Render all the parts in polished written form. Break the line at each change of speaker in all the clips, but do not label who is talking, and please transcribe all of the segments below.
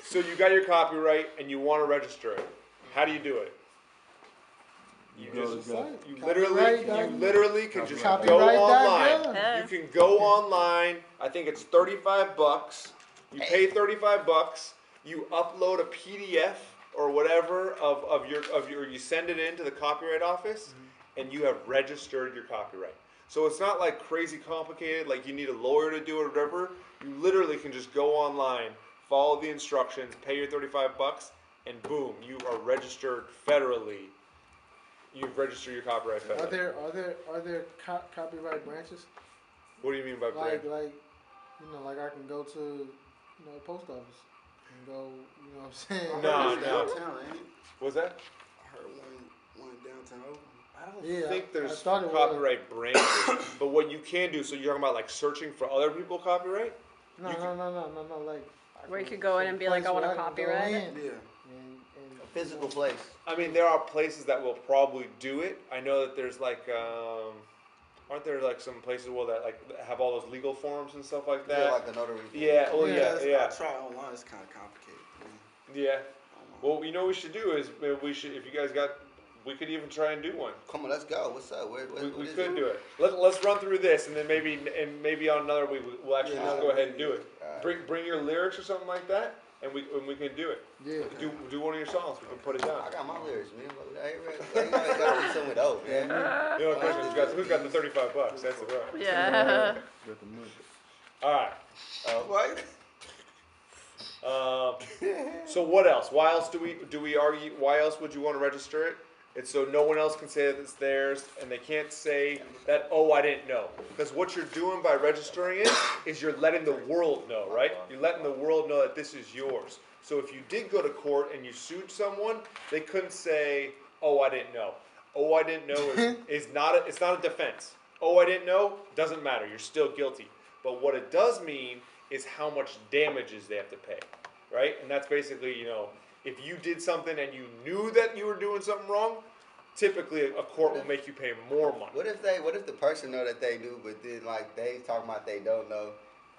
So you got your copyright and you want to register it. How do you do it? You literally can just go online. You can go online. I think it's $35. You pay $35. You upload a PDF or whatever of your you send it in to the copyright office, and you have registered your copyright. So it's not like crazy complicated, like you need a lawyer to do it or whatever. You literally can just go online, follow the instructions, pay your $35, and boom, you are registered federally. You've registered your copyright federally.
Are there copyright branches?
What do you mean by branch?
Like like I can go to the post office and go, what I'm saying?
No.
Downtown, ain't it?
What's that?
I heard one downtown Oakland.
I don't think there's copyright branches, but what you can do, so you're talking about like searching for other people's copyright?
No, like
where you could go in and be like, I want to copyright it.
Yeah.
And
A physical place.
I mean, there are places that will probably do it. I know that there's like, aren't there like some places that like have all those legal forms and stuff like that?
Yeah, like the notary.
Yeah,
I try online. It's kind of complicated.
Yeah. Well, you know what we should do is we should, if you guys we could even try and do one.
Come on, let's go. What's up?
We could do it. Let's run through this, and then maybe on another week we'll actually just go ahead and do it. Bring your lyrics or something like that, and we can do it.
Yeah.
Do one of your songs. We can put it down.
I got my lyrics, man. I gotta do something with those, man.
The only question is who's got the $35? That's the problem.
Yeah.
All right.
What?
So what else? Why else do we argue? Why else would you want to register it? It's so no one else can say that it's theirs, and they can't say that, oh, I didn't know. Because what you're doing by registering it is you're letting the world know, right? You're letting the world know that this is yours. So if you did go to court and you sued someone, they couldn't say, oh, I didn't know. Oh, I didn't know it's not a defense. Oh, I didn't know doesn't matter. You're still guilty. But what it does mean is how much damages they have to pay, right? And that's basically, if you did something and you knew that you were doing something wrong, typically a court will make you pay more money.
What if the person know that they do, but then like they talking about they don't know,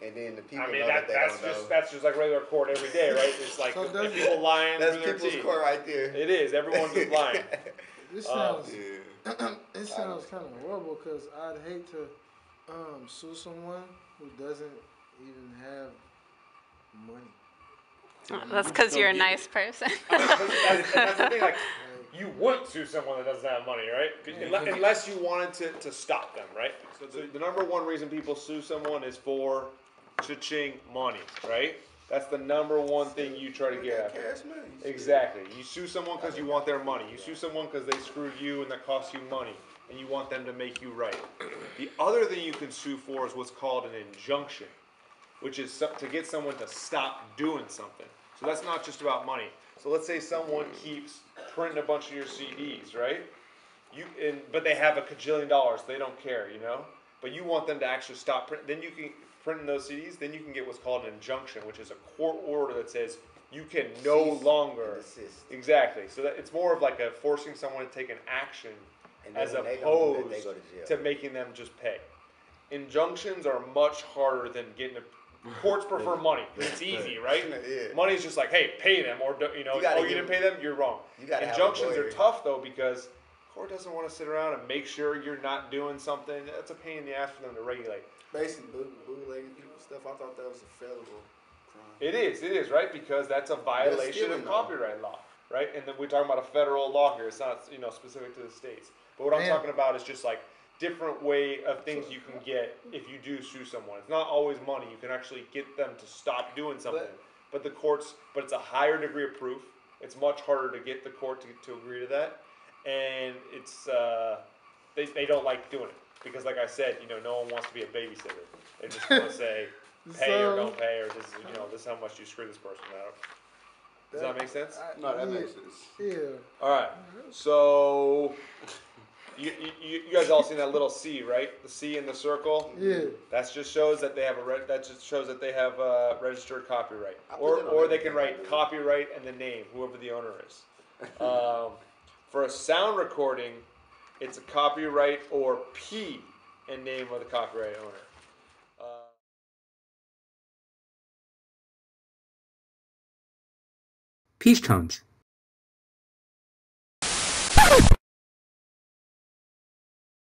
and then the people know that they don't know?
That's just like regular court every day, right? It's like people lying through their teeth.
That's people's court right there.
It is. Everyone's just lying.
This sounds it sounds kind of horrible because I'd hate to sue someone who doesn't even have money.
That's because you're a nice person.
That's the thing. Like, you wouldn't sue someone that doesn't have money, right? Unless you wanted to stop them, right? So the number one reason people sue someone is for cha-ching money, right? That's the number one thing you try to get after.
Cash money.
Exactly. You sue someone because you want their money. You sue someone because they screwed you and that cost you money, and you want them to make you right. The other thing you can sue for is what's called an injunction, which is to get someone to stop doing something. So that's not just about money. So let's say someone keeps printing a bunch of your CDs, right? But they have $1 kajillion. They don't care, But you want them to actually stop printing. Then you can print those CDs. Then you can get what's called an injunction, which is a court order that says you can no longer. Exactly. So that it's more of like a forcing someone to take an action as opposed to making them just pay. Injunctions are much harder than getting a. Courts prefer money. It's easy, right?
Yeah.
Money's just like, hey, pay them, or you didn't pay them, you're wrong. Injunctions are tough though because court doesn't want to sit around and make sure you're not doing something. That's a pain in the ass for them to regulate.
Basically, bootlegging people stuff. I thought that was a federal crime.
It is, right? Because that's a violation of copyright law, right? And then we're talking about a federal law here. It's not specific to the states. But what I'm talking about is just like different way of things you can get if you do sue someone. It's not always money. You can actually get them to stop doing something. But it's a higher degree of proof. It's much harder to get the court to agree to that. And it's they don't like doing it. Because like I said, no one wants to be a babysitter. They just want to say pay or don't pay, or this is how much you screw this person out. Does that make sense?
No, that makes sense.
Yeah.
All right. So you guys all seen that little C, right? The C in the circle.
Yeah.
That just shows that they have registered copyright, or they can write copyright and the name, whoever the owner is. For a sound recording, it's a copyright or P and name of the copyright owner.
PeaceTones.